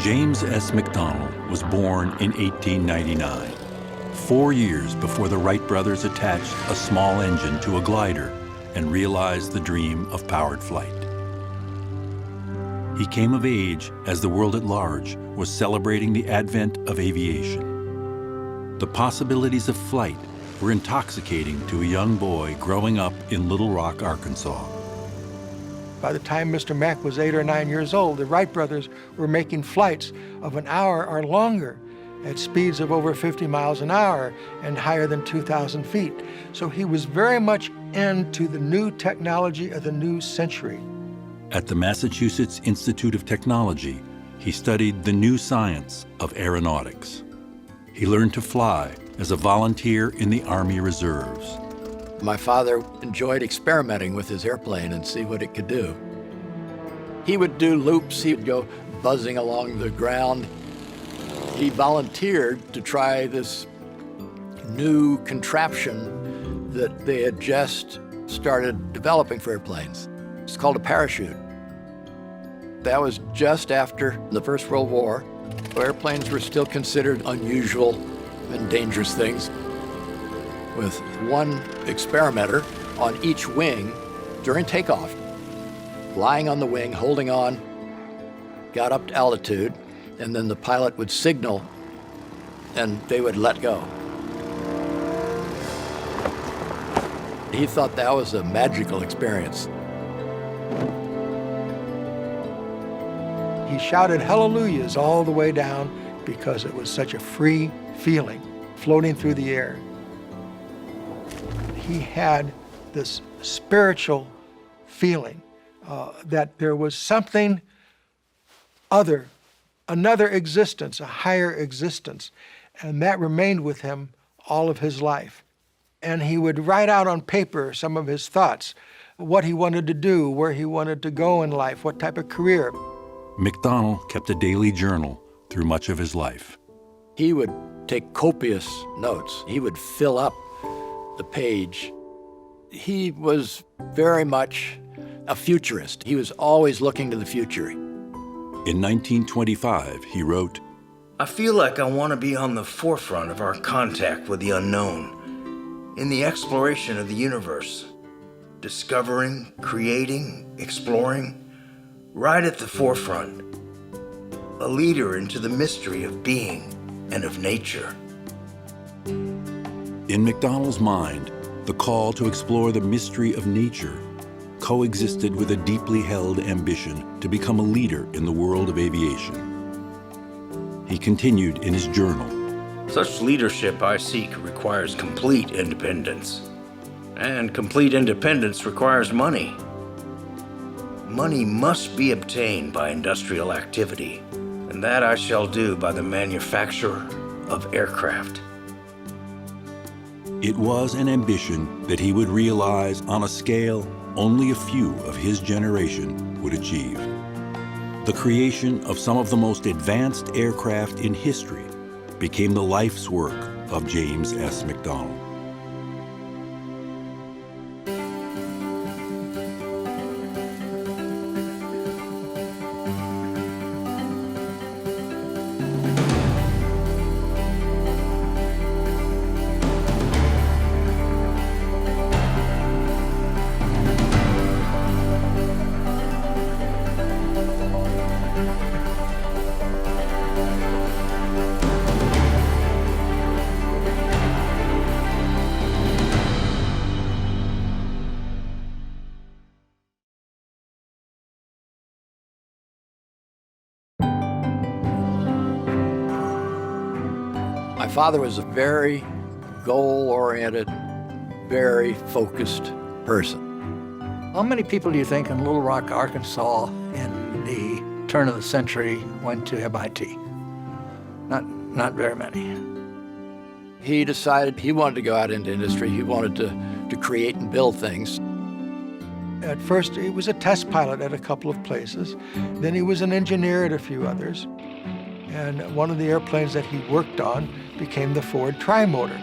James S. McDonnell was born in 1899, 4 years before the Wright brothers attached a small engine to a glider and realized the dream of powered flight. He came of age as the world at large was celebrating the advent of aviation. The possibilities of flight were intoxicating to a young boy growing up in Little Rock, Arkansas. By the time Mr. Mack was 8 or 9 years old, the Wright brothers were making flights of an hour or longer at speeds of over 50 miles an hour and higher than 2,000 feet. So he was very much into the new technology of the new century. At the Massachusetts Institute of Technology, he studied the new science of aeronautics. He learned to fly as a volunteer in the Army Reserves. My father enjoyed experimenting with his airplane and see what it could do. He would do loops, he would go buzzing along the ground. He volunteered to try this new contraption that they had just started developing for airplanes. It's called a parachute. That was just after the First World War. Airplanes were still considered unusual and dangerous things, with one experimenter on each wing during takeoff, lying on the wing, holding on, got up to altitude, and then the pilot would signal and they would let go. He thought that was a magical experience. He shouted hallelujahs all the way down because it was such a free feeling floating through the air. He had this spiritual feeling that there was something other, another existence, a higher existence, and that remained with him all of his life. And he would write out on paper some of his thoughts, what he wanted to do, where he wanted to go in life, what type of career. McDonnell kept a daily journal through much of his life. He would take copious notes. He would fill up the page. He was very much a futurist. He was always looking to the future. In 1925, he wrote, I feel like I want to be on the forefront of our contact with the unknown, in the exploration of the universe, discovering, creating, exploring, right at the forefront, a leader into the mystery of being and of nature. In McDonnell's mind, the call to explore the mystery of nature coexisted with a deeply held ambition to become a leader in the world of aviation. He continued in his journal. Such leadership I seek requires complete independence. And complete independence requires money. Money must be obtained by industrial activity, and that I shall do by the manufacture of aircraft. It was an ambition that he would realize on a scale only a few of his generation would achieve. The creation of some of the most advanced aircraft in history became the life's work of James S. McDonnell. My father was a very goal-oriented, very focused person. How many people do you think in Little Rock, Arkansas in the turn of the century went to MIT? Not very many. He decided he wanted to go out into industry. He wanted to create and build things. At first, he was a test pilot at a couple of places. Then he was an engineer at a few others. And one of the airplanes that he worked on became the Ford Trimotor.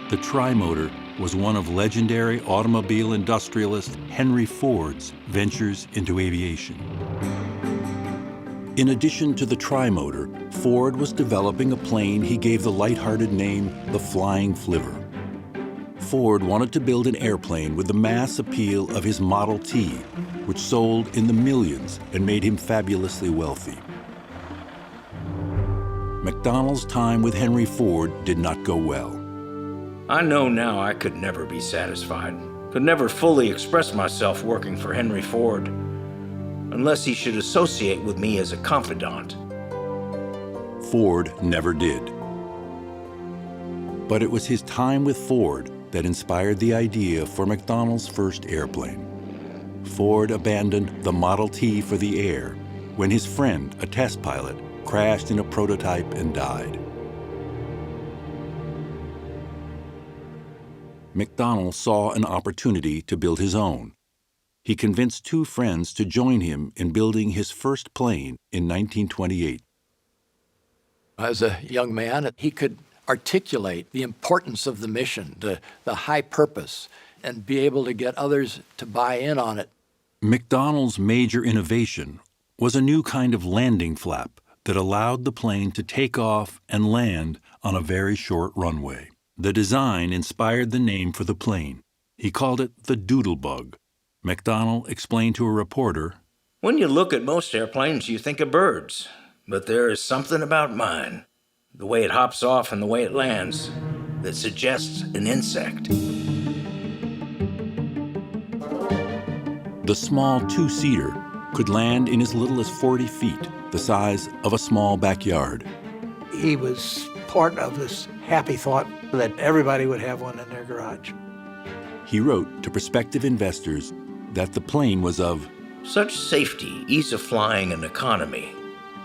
The Trimotor was one of legendary automobile industrialist Henry Ford's ventures into aviation. In addition to the trimotor, Ford was developing a plane he gave the lighthearted name the Flying Flivver. Ford wanted to build an airplane with the mass appeal of his Model T, which sold in the millions and made him fabulously wealthy. McDonnell's time with Henry Ford did not go well. I know now I could never be satisfied, could never fully express myself working for Henry Ford, unless he should associate with me as a confidant. Ford never did. But it was his time with Ford that inspired the idea for McDonnell's first airplane. Ford abandoned the Model T for the air when his friend, a test pilot, crashed in a prototype and died. McDonnell saw an opportunity to build his own. He convinced two friends to join him in building his first plane in 1928. As a young man, he could articulate the importance of the mission, the high purpose, and be able to get others to buy in on it. McDonnell's major innovation was a new kind of landing flap that allowed the plane to take off and land on a very short runway. The design inspired the name for the plane. He called it the Doodlebug. McDonnell explained to a reporter, When you look at most airplanes, you think of birds, but there is something about mine, the way it hops off and the way it lands, that suggests an insect. the small two-seater could land in as little as 40 feet, the size of a small backyard. He was part of this happy thought that everybody would have one in their garage. He wrote to prospective investors that the plane was of Such safety, ease of flying, and economy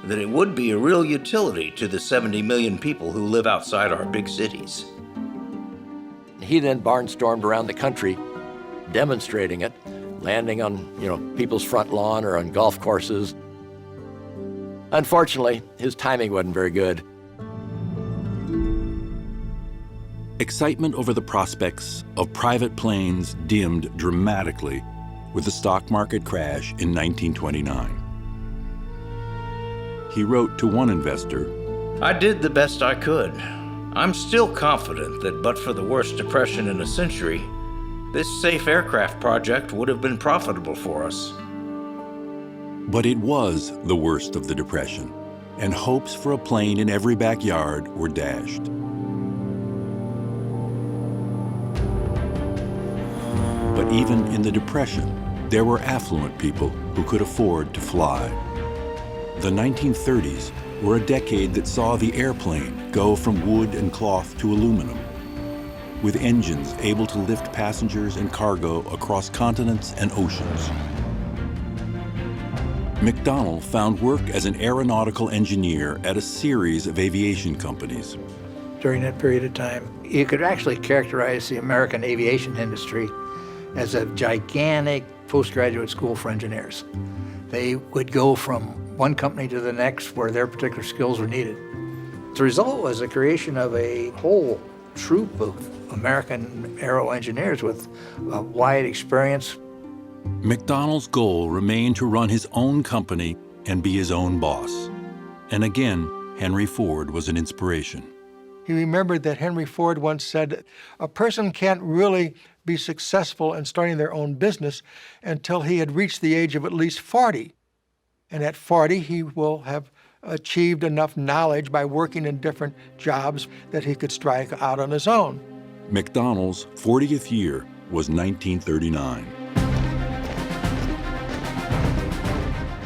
that it would be a real utility to the 70 million people who live outside our big cities. He then barnstormed around the country demonstrating it, landing on, people's front lawn or on golf courses. Unfortunately, his timing wasn't very good. excitement over the prospects of private planes dimmed dramatically with the stock market crash in 1929. He wrote to one investor, I did the best I could. I'm still confident that but for the worst depression in a century, this safe aircraft project would have been profitable for us. but it was the worst of the Depression, and hopes for a plane in every backyard were dashed. But even in the Depression, there were affluent people who could afford to fly. The 1930s were a decade that saw the airplane go from wood and cloth to aluminum, with engines able to lift passengers and cargo across continents and oceans. McDonnell found work as an aeronautical engineer at a series of aviation companies. During that period of time, you could actually characterize the American aviation industry as a gigantic postgraduate school for engineers. They would go from one company to the next where their particular skills were needed. The result was the creation of a whole troop of American aero engineers with a wide experience. McDonnell's goal remained to run his own company and be his own boss. And again, Henry Ford was an inspiration. He remembered that Henry Ford once said, a person can't really be successful in starting their own business until he had reached the age of at least 40. And at 40, he will have achieved enough knowledge by working in different jobs that he could strike out on his own. McDonnell's 40th year was 1939.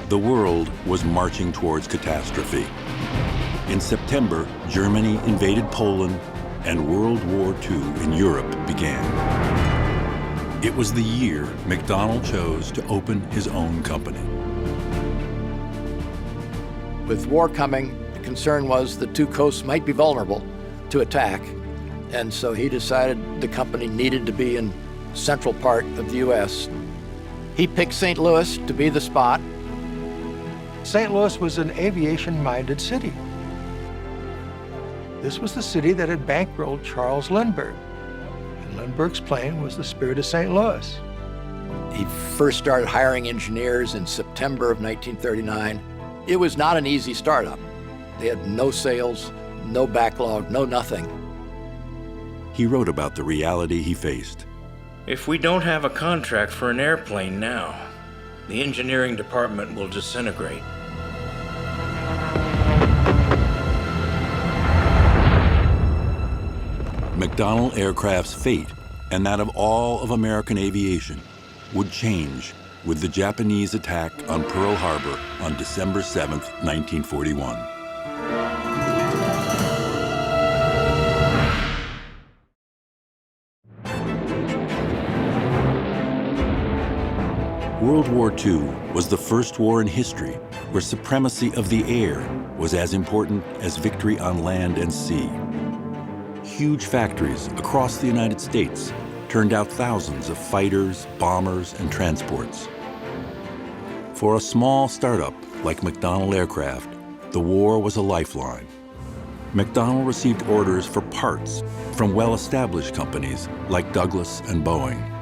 The world was marching towards catastrophe. In September, Germany invaded Poland and World War II in Europe began. It was the year McDonnell chose to open his own company. With war coming, the concern was the two coasts might be vulnerable to attack, and so he decided the company needed to be in central part of the U.S. He picked St. Louis to be the spot. St. Louis was an aviation-minded city. This was the city that had bankrolled Charles Lindbergh. And Lindbergh's plane was the Spirit of St. Louis. He first started hiring engineers in September of 1939. It was not an easy startup. They had no sales, no backlog, no nothing. He wrote about the reality he faced. If we don't have a contract for an airplane now, the engineering department will disintegrate. McDonnell Aircraft's fate, and that of all of American aviation, would change with the Japanese attack on Pearl Harbor on December 7, 1941. World War II was the first war in history where supremacy of the air was as important as victory on land and sea. Huge factories across the United States turned out thousands of fighters, bombers, and transports. For a small startup like McDonnell Aircraft, the war was a lifeline. McDonnell received orders for parts from well-established companies like Douglas and Boeing.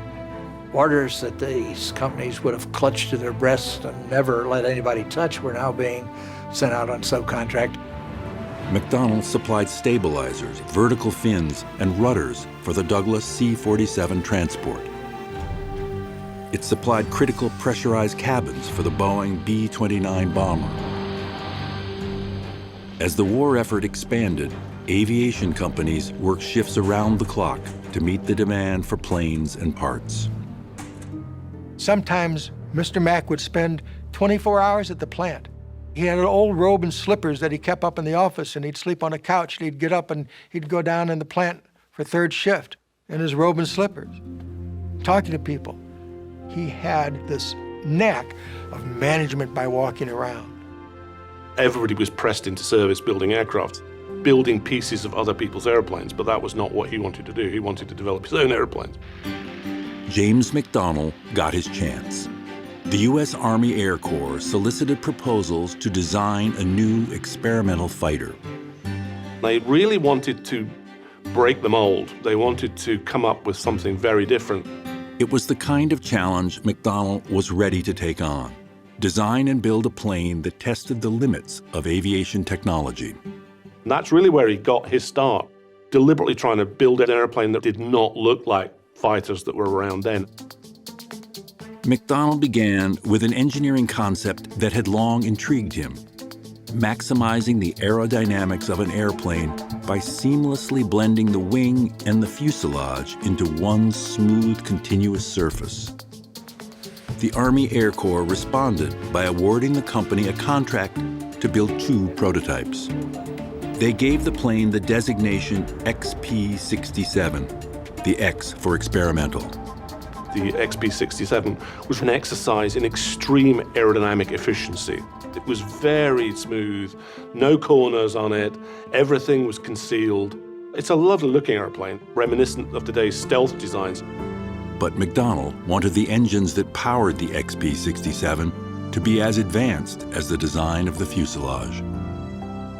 Orders that these companies would have clutched to their breasts and never let anybody touch were now being sent out on subcontract. McDonnell supplied stabilizers, vertical fins, and rudders for the Douglas C-47 transport. It supplied critical pressurized cabins for the Boeing B-29 bomber. As the war effort expanded, aviation companies worked shifts around the clock to meet the demand for planes and parts. Sometimes Mr. Mack would spend 24 hours at the plant. He had an old robe and slippers that he kept up in the office, and he'd sleep on a couch, and he'd get up and he'd go down in the plant for third shift in his robe and slippers, talking to people. He had this knack of management by walking around. Everybody was pressed into service building aircraft, building pieces of other people's airplanes, but that was not what he wanted to do. He wanted to develop his own airplanes. James McDonnell got his chance. The U.S. Army Air Corps solicited proposals to design a new experimental fighter. They really wanted to break the mold. They wanted to come up with something very different. It was the kind of challenge McDonnell was ready to take on. Design and build a plane that tested the limits of aviation technology. And that's really where he got his start, deliberately trying to build an airplane that did not look like fighters that were around then. McDonnell began with an engineering concept that had long intrigued him, maximizing the aerodynamics of an airplane by seamlessly blending the wing and the fuselage into one smooth, continuous surface. The Army Air Corps responded by awarding the company a contract to build 2 prototypes. They gave the plane the designation XP-67, the X for experimental. The XP-67 was an exercise in extreme aerodynamic efficiency. It was very smooth, no corners on it, everything was concealed. It's a lovely looking airplane, reminiscent of today's stealth designs. But McDonnell wanted the engines that powered the XP-67 to be as advanced as the design of the fuselage.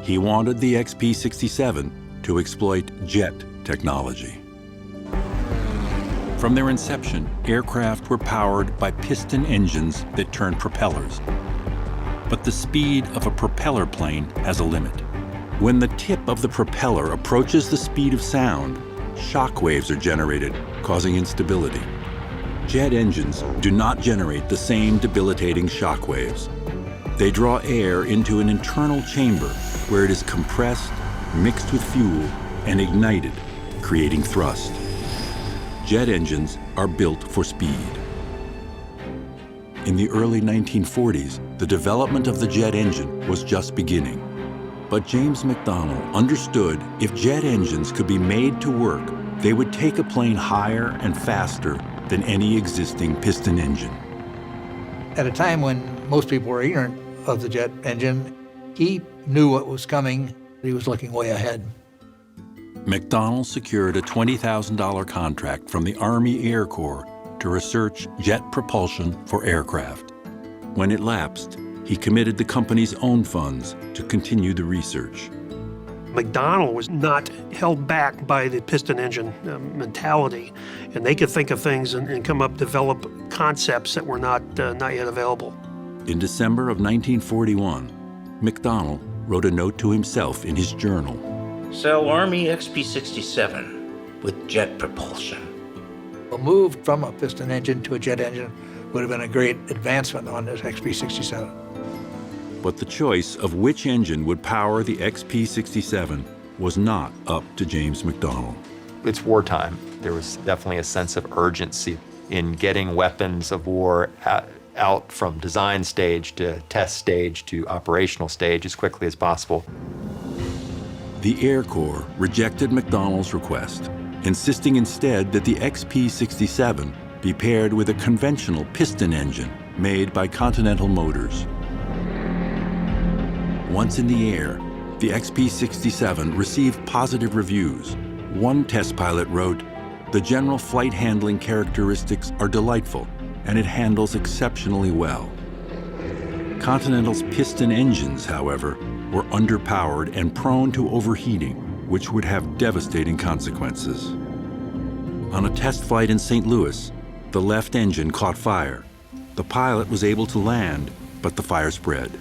He wanted the XP-67 to exploit jet technology. From their inception, aircraft were powered by piston engines that turned propellers. But the speed of a propeller plane has a limit. When the tip of the propeller approaches the speed of sound, shock waves are generated, causing instability. Jet engines do not generate the same debilitating shock waves. They draw air into an internal chamber where it is compressed, mixed with fuel, and ignited, creating thrust. Jet engines are built for speed. In the early 1940s, the development of the jet engine was just beginning. But James McDonnell understood if jet engines could be made to work, they would take a plane higher and faster than any existing piston engine. At a time when most people were ignorant of the jet engine, he knew what was coming. He was looking way ahead. McDonnell secured a $20,000 contract from the Army Air Corps to research jet propulsion for aircraft. When it lapsed, he committed the company's own funds to continue the research. McDonnell was not held back by the piston engine mentality, and they could think of things and develop concepts that were not yet available. In December of 1941, McDonnell wrote a note to himself in his journal. Sell Army XP-67 with jet propulsion. A move from a piston engine to a jet engine would have been a great advancement on this XP-67. But the choice of which engine would power the XP-67 was not up to James McDonnell. It's wartime. There was definitely a sense of urgency in getting weapons of war out from design stage to test stage to operational stage as quickly as possible. The Air Corps rejected McDonnell's request, insisting instead that the XP-67 be paired with a conventional piston engine made by Continental Motors. Once in the air, the XP-67 received positive reviews. One test pilot wrote, "The general flight handling characteristics are delightful, and it handles exceptionally well." Continental's piston engines, however, were underpowered and prone to overheating, which would have devastating consequences. On a test flight in St. Louis, the left engine caught fire. The pilot was able to land, but the fire spread.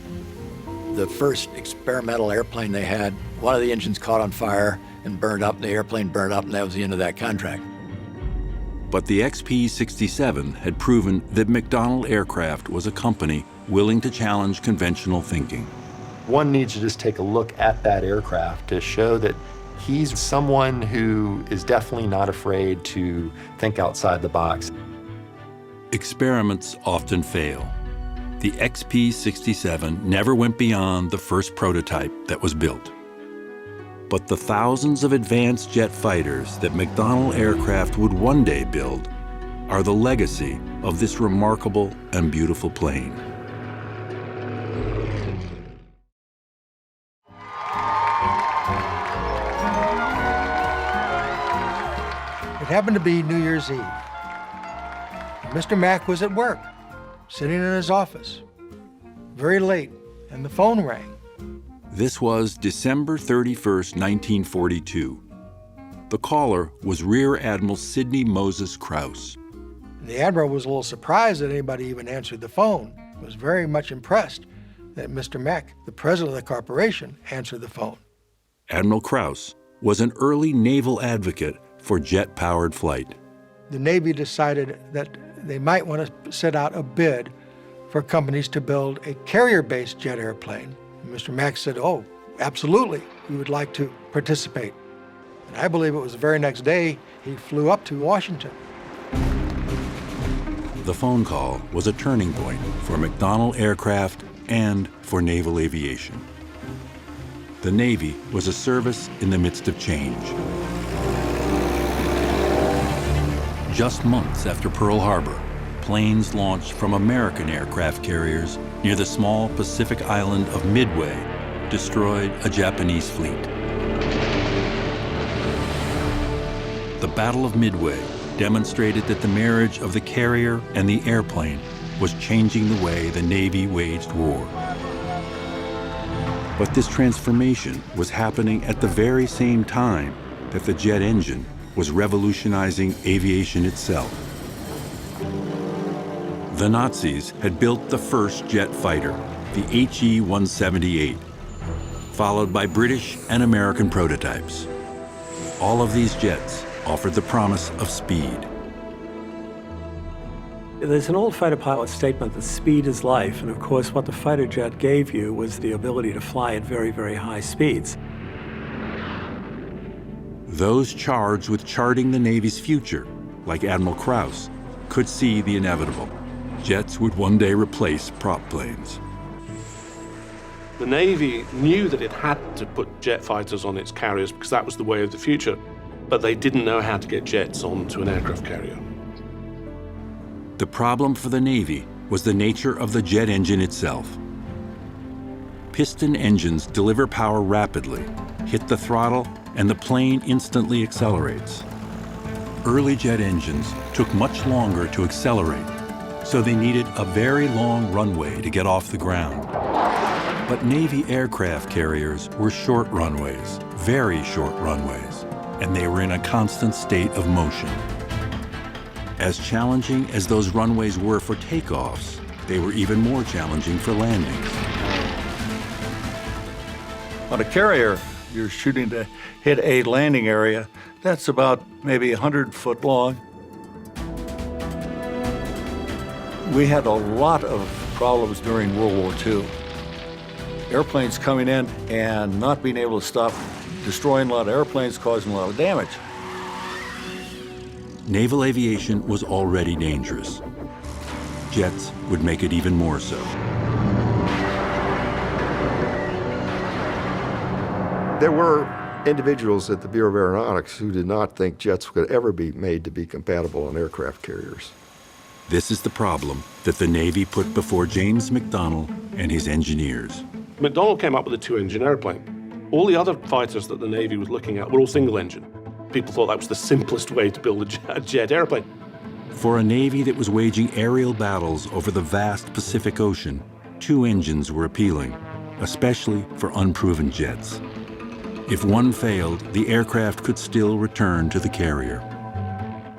The first experimental airplane they had, one of the engines caught on fire and burned up, and the airplane burned up, and that was the end of that contract. But the XP-67 had proven that McDonnell Aircraft was a company willing to challenge conventional thinking. One needs to just take a look at that aircraft to show that he's someone who is definitely not afraid to think outside the box. Experiments often fail. The XP-67 never went beyond the first prototype that was built. But the thousands of advanced jet fighters that McDonnell Aircraft would one day build are the legacy of this remarkable and beautiful plane. It happened to be New Year's Eve. Mr. Mack was at work, sitting in his office, very late, and the phone rang. This was December 31st, 1942. The caller was Rear Admiral Sidney Moses Krause. And the Admiral was a little surprised that anybody even answered the phone. He was very much impressed that Mr. Mack, the president of the corporation, answered the phone. Admiral Krause was an early naval advocate for jet-powered flight. The Navy decided that they might want to set out a bid for companies to build a carrier-based jet airplane. And Mr. Mack said, "Oh, absolutely, we would like to participate." And I believe it was the very next day he flew up to Washington. The phone call was a turning point for McDonnell Aircraft and for naval aviation. The Navy was a service in the midst of change. Just months after Pearl Harbor, planes launched from American aircraft carriers near the small Pacific island of Midway destroyed a Japanese fleet. The Battle of Midway demonstrated that the marriage of the carrier and the airplane was changing the way the Navy waged war. But this transformation was happening at the very same time that the jet engine was revolutionizing aviation itself. The Nazis had built the first jet fighter, the HE-178, followed by British and American prototypes. All of these jets offered the promise of speed. There's an old fighter pilot statement that speed is life, and of course what the fighter jet gave you was the ability to fly at very, very high speeds. Those charged with charting the Navy's future, like Admiral Krause, could see the inevitable. Jets would one day replace prop planes. The Navy knew that it had to put jet fighters on its carriers because that was the way of the future, but they didn't know how to get jets onto an aircraft carrier. The problem for the Navy was the nature of the jet engine itself. Piston engines deliver power rapidly, hit the throttle, and the plane instantly accelerates. Early jet engines took much longer to accelerate, so they needed a very long runway to get off the ground. But Navy aircraft carriers were short runways, very short runways, and they were in a constant state of motion. As challenging as those runways were for takeoffs, they were even more challenging for landings. On a carrier, you're shooting to hit a landing area that's about maybe 100 foot long. We had a lot of problems during World War II. Airplanes coming in and not being able to stop, destroying a lot of airplanes, causing a lot of damage. Naval aviation was already dangerous. Jets would make it even more so. There were individuals at the Bureau of Aeronautics who did not think jets could ever be made to be compatible on aircraft carriers. This is the problem that the Navy put before James McDonnell and his engineers. McDonnell came up with a two-engine airplane. All the other fighters that the Navy was looking at were all single-engine. People thought that was the simplest way to build a jet airplane. For a Navy that was waging aerial battles over the vast Pacific Ocean, two engines were appealing, especially for unproven jets. If one failed, the aircraft could still return to the carrier.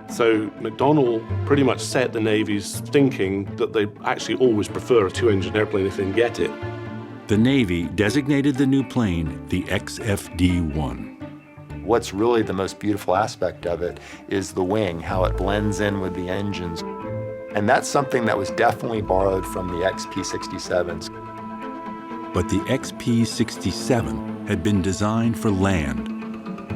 So McDonnell pretty much set the Navy's thinking that they actually always prefer a two-engine airplane if they can get it. The Navy designated the new plane the XFD-1. What's really the most beautiful aspect of it is the wing, how it blends in with the engines. And that's something that was definitely borrowed from the XP-67s. But the XP-67 had been designed for land,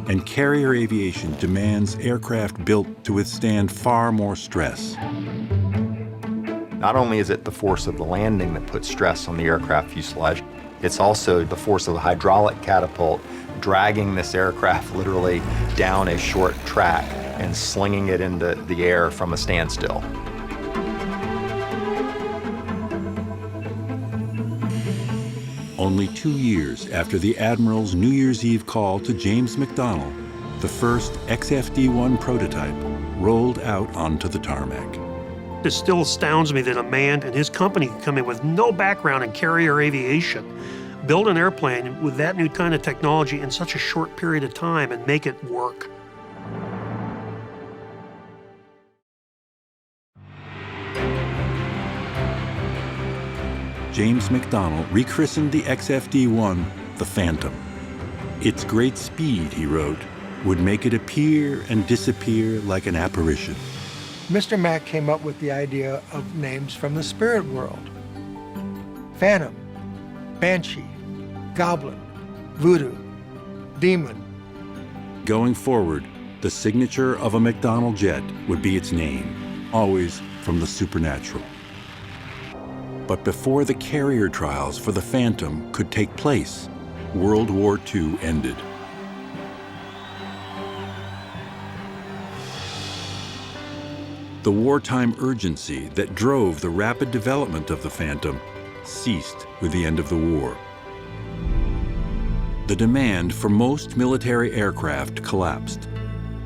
and carrier aviation demands aircraft built to withstand far more stress. Not only is it the force of the landing that puts stress on the aircraft fuselage, it's also the force of the hydraulic catapult dragging this aircraft literally down a short track and slinging it into the air from a standstill. Only 2 years after the Admiral's New Year's Eve call to James McDonnell, the first XFD-1 prototype rolled out onto the tarmac. It still astounds me that a man and his company could come in with no background in carrier aviation, build an airplane with that new kind of technology in such a short period of time and make it work. James McDonnell rechristened the XFD-1 the Phantom. Its great speed, he wrote, would make it appear and disappear like an apparition. Mr. Mack came up with the idea of names from the spirit world. Phantom, Banshee, Goblin, Voodoo, Demon. Going forward, the signature of a McDonnell jet would be its name, always from the supernatural. But before the carrier trials for the Phantom could take place, World War II ended. The wartime urgency that drove the rapid development of the Phantom ceased with the end of the war. The demand for most military aircraft collapsed,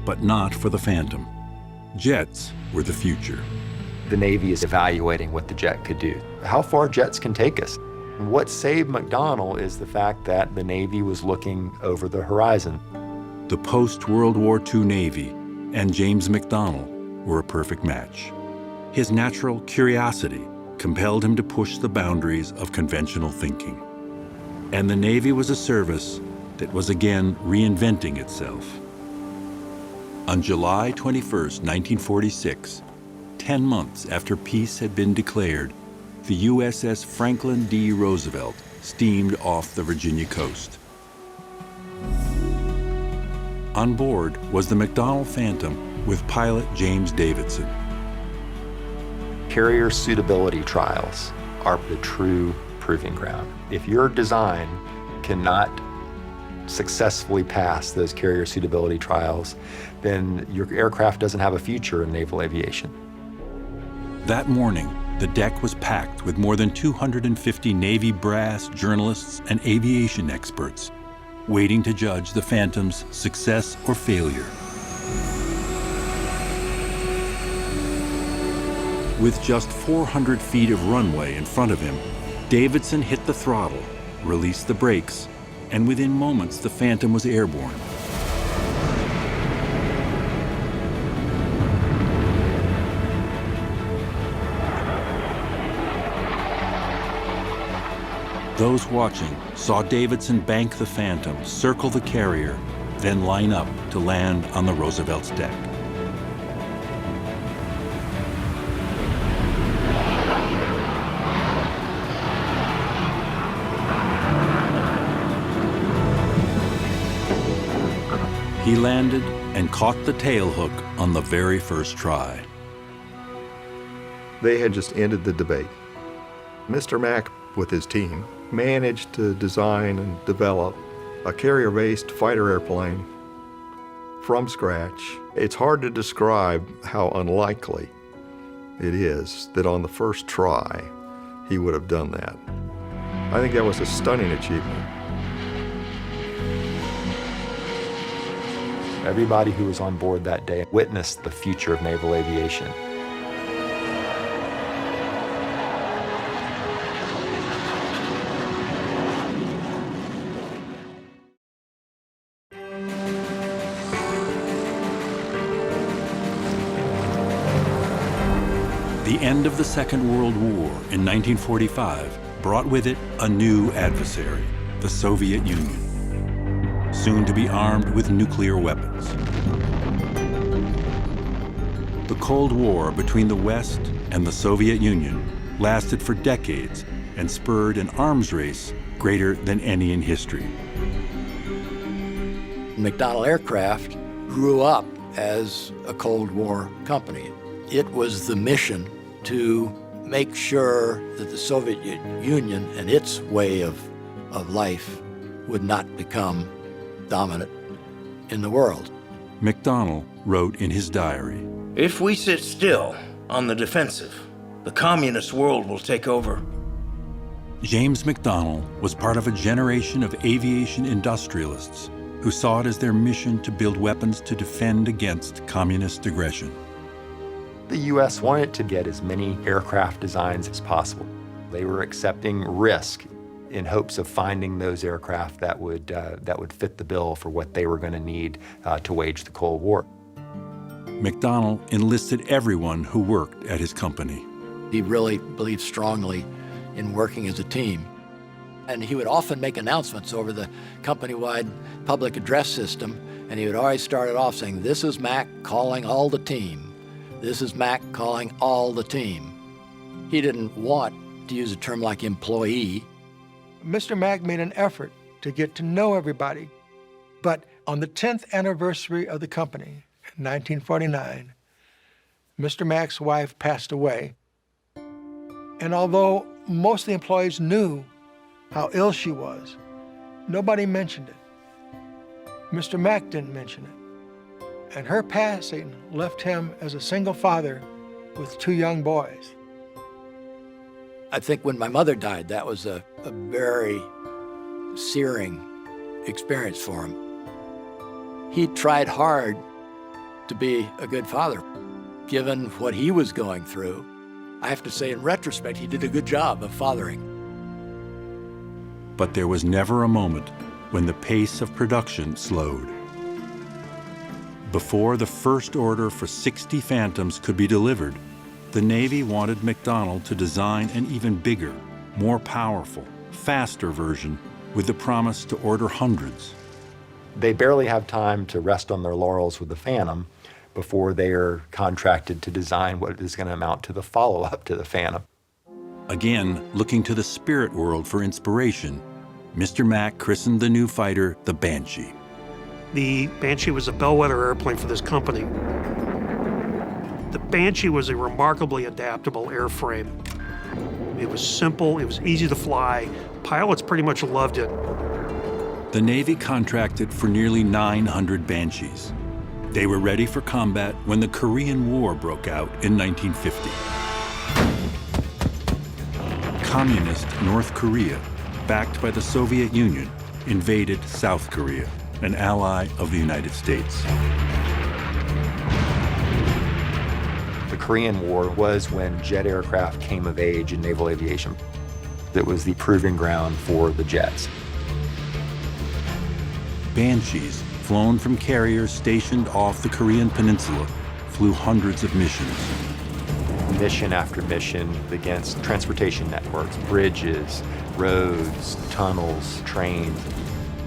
but not for the Phantom. Jets were the future. The Navy is evaluating what the jet could do, how far jets can take us. What saved McDonnell is the fact that the Navy was looking over the horizon. The post-World War II Navy and James McDonnell were a perfect match. His natural curiosity compelled him to push the boundaries of conventional thinking. And the Navy was a service that was again reinventing itself. On July 21st, 1946, 10 months after peace had been declared, the USS Franklin D. Roosevelt steamed off the Virginia coast. On board was the McDonnell Phantom with pilot James Davidson. Carrier suitability trials are the true proving ground. If your design cannot successfully pass those carrier suitability trials, then your aircraft doesn't have a future in naval aviation. That morning, the deck was packed with more than 250 Navy brass, journalists, and aviation experts, waiting to judge the Phantom's success or failure. With just 400 feet of runway in front of him, Davidson hit the throttle, released the brakes, and within moments the Phantom was airborne. Those watching saw Davidson bank the Phantom, circle the carrier, then line up to land on the Roosevelt's deck. He landed and caught the tailhook on the very first try. They had just ended the debate. Mr. Mack, with his team, managed to design and develop a carrier-based fighter airplane from scratch. It's hard to describe how unlikely it is that on the first try he would have done that. I think that was a stunning achievement. Everybody who was on board that day witnessed the future of naval aviation. The end of the Second World War in 1945 brought with it a new adversary, the Soviet Union, soon to be armed with nuclear weapons. The Cold War between the West and the Soviet Union lasted for decades and spurred an arms race greater than any in history. McDonnell Aircraft grew up as a Cold War company. It was the mission to make sure that the Soviet Union and its way of life would not become dominant in the world. McDonnell wrote in his diary, If we sit still on the defensive, the communist world will take over. James McDonnell was part of a generation of aviation industrialists who saw it as their mission to build weapons to defend against communist aggression. The U.S. wanted to get as many aircraft designs as possible. They were accepting risk in hopes of finding those aircraft that would fit the bill for what they were going to need to wage the Cold War. McDonnell enlisted everyone who worked at his company. He really believed strongly in working as a team. And he would often make announcements over the company-wide public address system, and he would always start it off saying, "This is Mac calling all the team. This is Mac calling all the team." He didn't want to use a term like employee. Mr. Mack made an effort to get to know everybody. But on the 10th anniversary of the company, in 1949, Mr. Mack's wife passed away. And although most of the employees knew how ill she was, nobody mentioned it. Mr. Mack didn't mention it. And her passing left him as a single father with 2 young boys. I think when my mother died, that was a very searing experience for him. He tried hard to be a good father. Given what he was going through, I have to say in retrospect, he did a good job of fathering. But there was never a moment when the pace of production slowed. Before the first order for 60 Phantoms could be delivered, the Navy wanted McDonnell to design an even bigger, more powerful, faster version with the promise to order hundreds. They barely have time to rest on their laurels with the Phantom before they are contracted to design what is going to amount to the follow-up to the Phantom. Again, looking to the spirit world for inspiration, Mr. Mack christened the new fighter the Banshee. The Banshee was a bellwether airplane for this company. The Banshee was a remarkably adaptable airframe. It was simple, it was easy to fly. Pilots pretty much loved it. The Navy contracted for nearly 900 Banshees. They were ready for combat when the Korean War broke out in 1950. Communist North Korea, backed by the Soviet Union, invaded South Korea, an ally of the United States. The Korean War was when jet aircraft came of age in naval aviation. It was the proving ground for the jets. Banshees, flown from carriers stationed off the Korean peninsula, flew hundreds of missions. mission after mission against transportation networks, bridges, roads, tunnels, trains.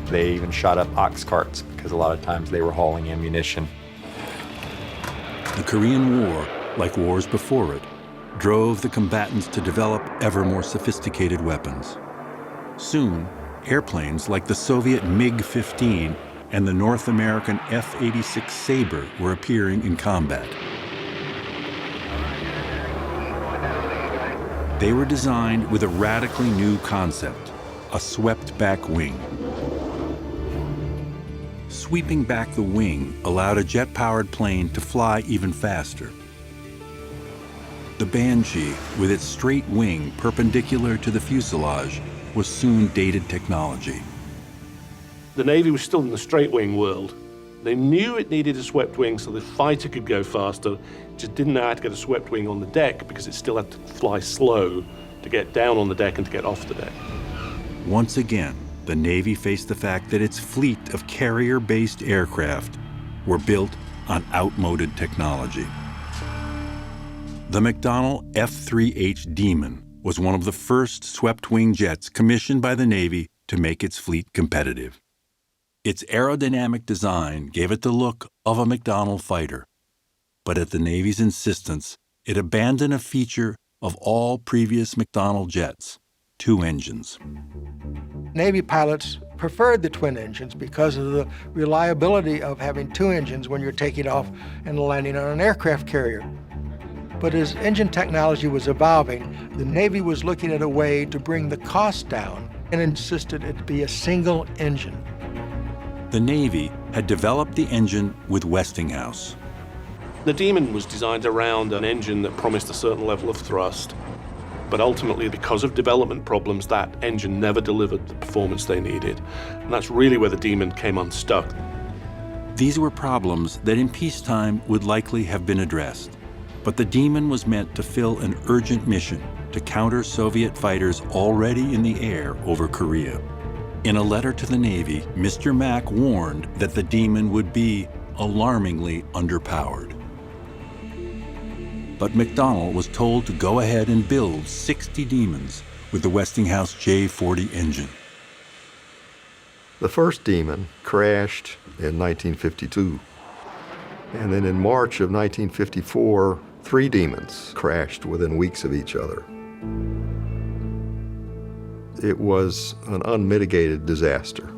They even shot up ox carts because a lot of times they were hauling ammunition. The Korean War, like wars before it, drove the combatants to develop ever more sophisticated weapons. Soon, airplanes like the Soviet MiG-15 and the North American F-86 Sabre were appearing in combat. They were designed with a radically new concept, a swept-back wing. Sweeping back the wing allowed a jet-powered plane to fly even faster. The Banshee, with its straight wing perpendicular to the fuselage, was soon dated technology. The Navy was still in the straight wing world. They knew it needed a swept wing so the fighter could go faster, just didn't know how to get a swept wing on the deck because it still had to fly slow to get down on the deck and to get off the deck. Once again, the Navy faced the fact that its fleet of carrier-based aircraft were built on outmoded technology. The McDonnell F-3H Demon was one of the first swept-wing jets commissioned by the Navy to make its fleet competitive. Its aerodynamic design gave it the look of a McDonnell fighter, but at the Navy's insistence, it abandoned a feature of all previous McDonnell jets: 2 engines. Navy pilots preferred the twin engines because of the reliability of having 2 engines when you're taking off and landing on an aircraft carrier. But as engine technology was evolving, the Navy was looking at a way to bring the cost down and insisted it be a single engine. The Navy had developed the engine with Westinghouse. The Demon was designed around an engine that promised a certain level of thrust, but ultimately, because of development problems, that engine never delivered the performance they needed. And that's really where the Demon came unstuck. These were problems that in peacetime would likely have been addressed. But the Demon was meant to fill an urgent mission to counter Soviet fighters already in the air over Korea. In a letter to the Navy, Mr. Mack warned that the Demon would be alarmingly underpowered. But McDonnell was told to go ahead and build 60 Demons with the Westinghouse J-40 engine. The first Demon crashed in 1952. And then in March of 1954, 3 Demons crashed within weeks of each other. It was an unmitigated disaster.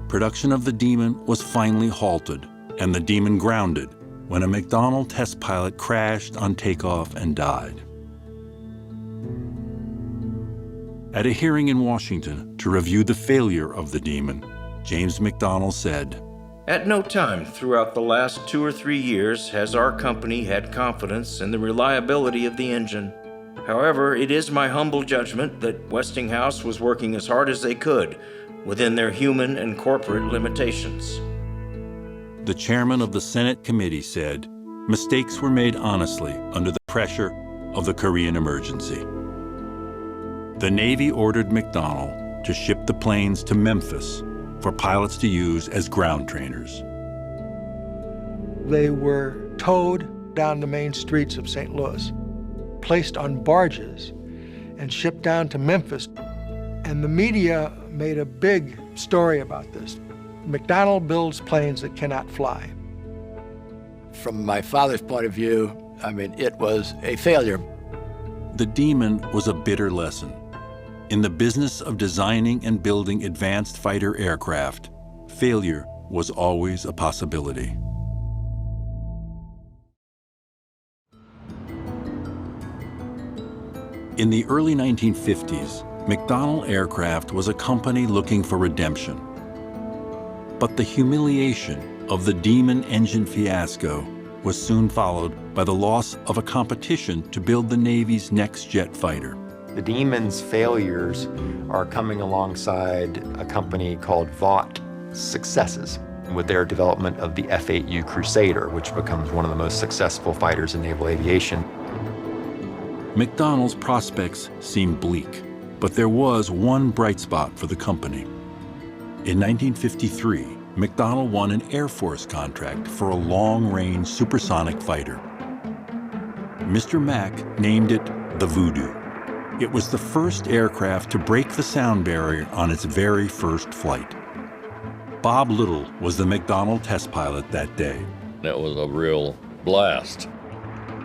Production of the Demon was finally halted and the Demon grounded when a McDonnell test pilot crashed on takeoff and died. At a hearing in Washington to review the failure of the Demon, James McDonnell said, "At no time throughout the last 2 or 3 years has our company had confidence in the reliability of the engine. However, it is my humble judgment that Westinghouse was working as hard as they could within their human and corporate limitations." The chairman of the Senate committee said, mistakes were made honestly under the pressure of the Korean emergency. The Navy ordered McDonnell to ship the planes to Memphis for pilots to use as ground trainers. They were towed down the main streets of St. Louis, placed on barges, and shipped down to Memphis. And the media made a big story about this. McDonnell builds planes that cannot fly. From my father's point of view, I mean, it was a failure. The Demon was a bitter lesson. In the business of designing and building advanced fighter aircraft, failure was always a possibility. In the early 1950s, McDonnell Aircraft was a company looking for redemption. But the humiliation of the Demon engine fiasco was soon followed by the loss of a competition to build the Navy's next jet fighter. The Demon's failures are coming alongside a company called Vought's successes with their development of the F-8U Crusader, which becomes one of the most successful fighters in naval aviation. McDonnell's prospects seemed bleak, but there was one bright spot for the company. In 1953, McDonnell won an Air Force contract for a long-range supersonic fighter. Mr. Mack named it the Voodoo. It was the first aircraft to break the sound barrier on its very first flight. Bob Little was the McDonnell test pilot that day. It was a real blast.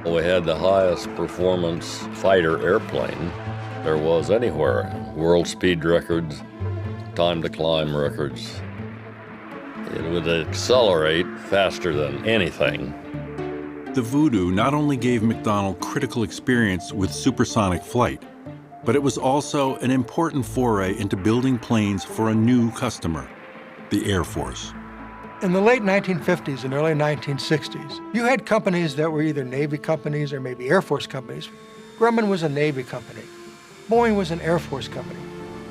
We had the highest performance fighter airplane there was anywhere. World speed records, time to climb records. It would accelerate faster than anything. The Voodoo not only gave McDonnell critical experience with supersonic flight, but it was also an important foray into building planes for a new customer, the Air Force. In the late 1950s and early 1960s, you had companies that were either Navy companies or maybe Air Force companies. Grumman was a Navy company. Boeing was an Air Force company.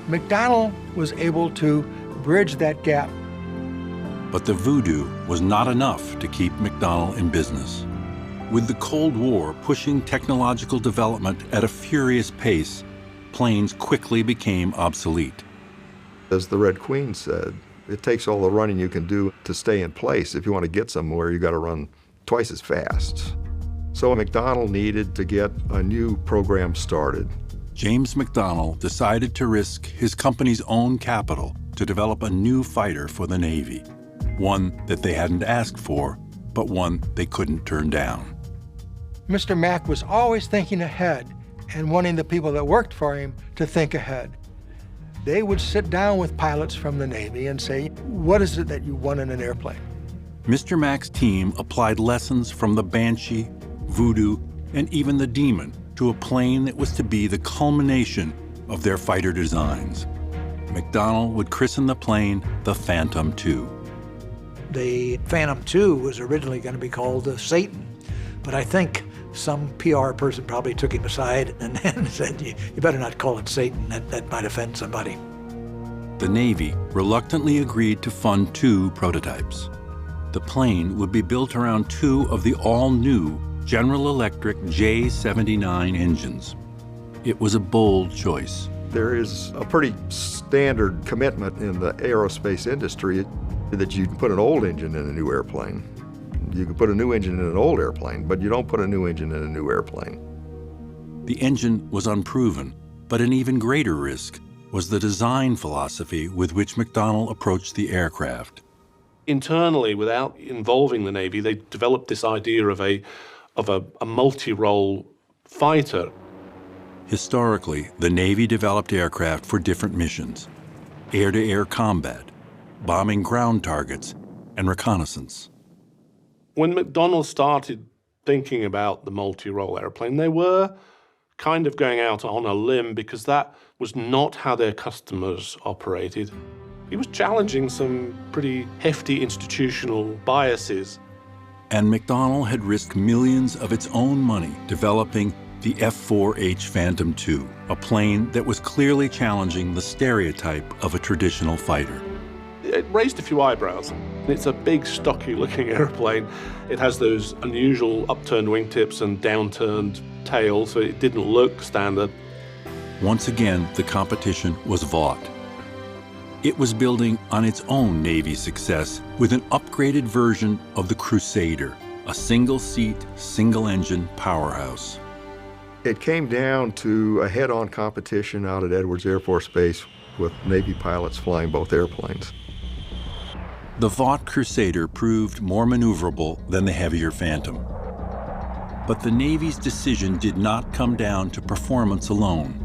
McDonnell was able to bridge that gap. But the Voodoo was not enough to keep McDonnell in business. With the Cold War pushing technological development at a furious pace, planes quickly became obsolete. As the Red Queen said, it takes all the running you can do to stay in place. If you want to get somewhere, you got to run twice as fast. So McDonnell needed to get a new program started. James McDonnell decided to risk his company's own capital to develop a new fighter for the Navy, one that they hadn't asked for, but one they couldn't turn down. Mr. Mack was always thinking ahead and wanting the people that worked for him to think ahead. They would sit down with pilots from the Navy and say, what is it that you want in an airplane? Mr. Mack's team applied lessons from the Banshee, Voodoo, and even the Demon to a plane that was to be the culmination of their fighter designs. McDonnell would christen the plane the Phantom II. The Phantom II was originally going to be called the Satan, but I think some PR person probably took him aside and said, you better not call it Satan, that might offend somebody. The Navy reluctantly agreed to fund 2 prototypes. The plane would be built around 2 of the all-new General Electric J79 engines. It was a bold choice. There is a pretty standard commitment in the aerospace industry that you put an old engine in a new airplane. You can put a new engine in an old airplane, but you don't put a new engine in a new airplane. The engine was unproven, but an even greater risk was the design philosophy with which McDonnell approached the aircraft. Internally, without involving the Navy, they developed this idea of a multi-role fighter. Historically, the Navy developed aircraft for different missions: air-to-air combat, bombing ground targets, and reconnaissance. When McDonnell started thinking about the multi-role airplane, they were kind of going out on a limb because that was not how their customers operated. He was challenging some pretty hefty institutional biases. And McDonnell had risked millions of its own money developing the F-4H Phantom II, a plane that was clearly challenging the stereotype of a traditional fighter. It raised a few eyebrows. It's a big, stocky-looking airplane. It has those unusual upturned wingtips and downturned tail, so it didn't look standard. Once again, the competition was Vought. It was building on its own Navy success with an upgraded version of the Crusader, a single-seat, single-engine powerhouse. It came down to a head-on competition out at Edwards Air Force Base with Navy pilots flying both airplanes. The Vought Crusader proved more maneuverable than the heavier Phantom. But the Navy's decision did not come down to performance alone.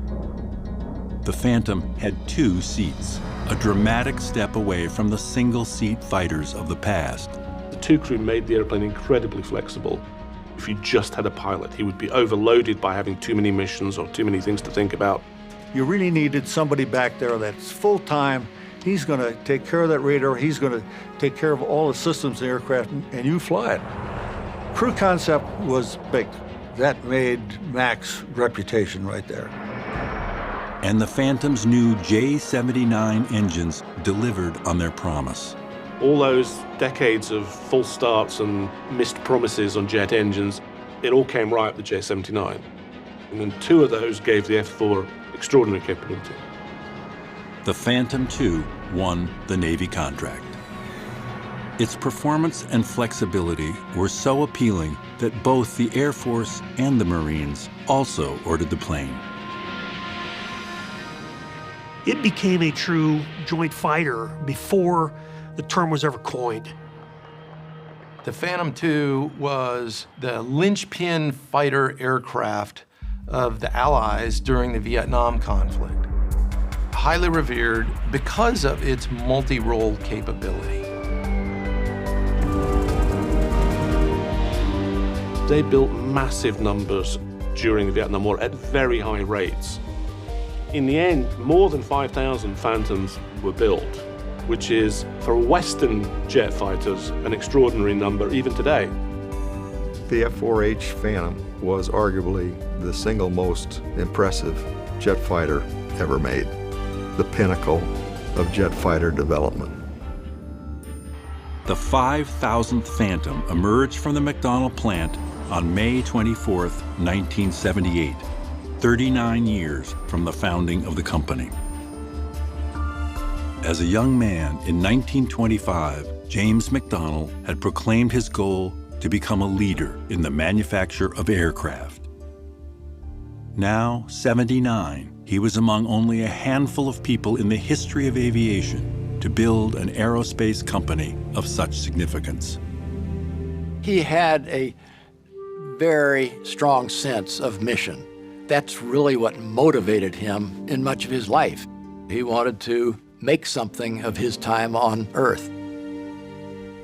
The Phantom had 2 seats, a dramatic step away from the single-seat fighters of the past. The 2 crew made the airplane incredibly flexible. If you just had a pilot, he would be overloaded by having too many missions or too many things to think about. You really needed somebody back there that's full-time. He's going to take care of that radar. He's going to take care of all the systems in the aircraft, and you fly it. Crew concept was big. That made Mack's reputation right there. And the Phantom's new J79 engines delivered on their promise. All those decades of false starts and missed promises on jet engines, it all came right with the J79. And then 2 of those gave the F4 extraordinary capability. The Phantom II won the Navy contract. Its performance and flexibility were so appealing that both the Air Force and the Marines also ordered the plane. It became a true joint fighter before the term was ever coined. The Phantom II was the linchpin fighter aircraft of the Allies during the Vietnam conflict. Highly revered because of its multi-role capability. They built massive numbers during the Vietnam War at very high rates. In the end, more than 5,000 Phantoms were built, which is, for Western jet fighters, an extraordinary number even today. The F-4H Phantom was arguably the single most impressive jet fighter ever made, the pinnacle of jet fighter development. The 5,000th Phantom emerged from the McDonnell plant on May 24, 1978, 39 years from the founding of the company. As a young man in 1925, James McDonnell had proclaimed his goal to become a leader in the manufacture of aircraft. Now, 79, he was among only a handful of people in the history of aviation to build an aerospace company of such significance. He had a very strong sense of mission. That's really what motivated him in much of his life. He wanted to make something of his time on Earth.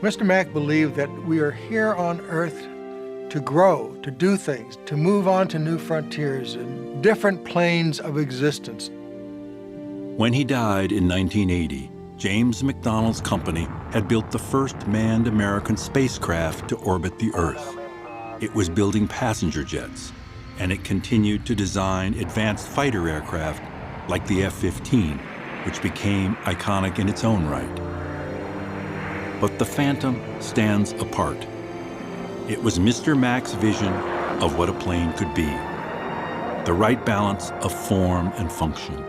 Mr. Mack believed that we are here on Earth to grow, to do things, to move on to new frontiers and different planes of existence. When he died in 1980, James McDonnell's company had built the first manned American spacecraft to orbit the Earth. It was building passenger jets, and it continued to design advanced fighter aircraft like the F-15, which became iconic in its own right. But the Phantom stands apart. It was Mr. Mack's vision of what a plane could be. The right balance of form and function.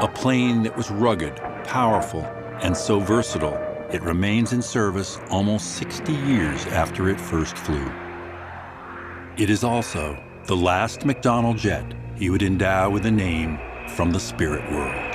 A plane that was rugged, powerful, and so versatile, it remains in service almost 60 years after it first flew. It is also the last McDonnell jet he would endow with a name from the spirit world.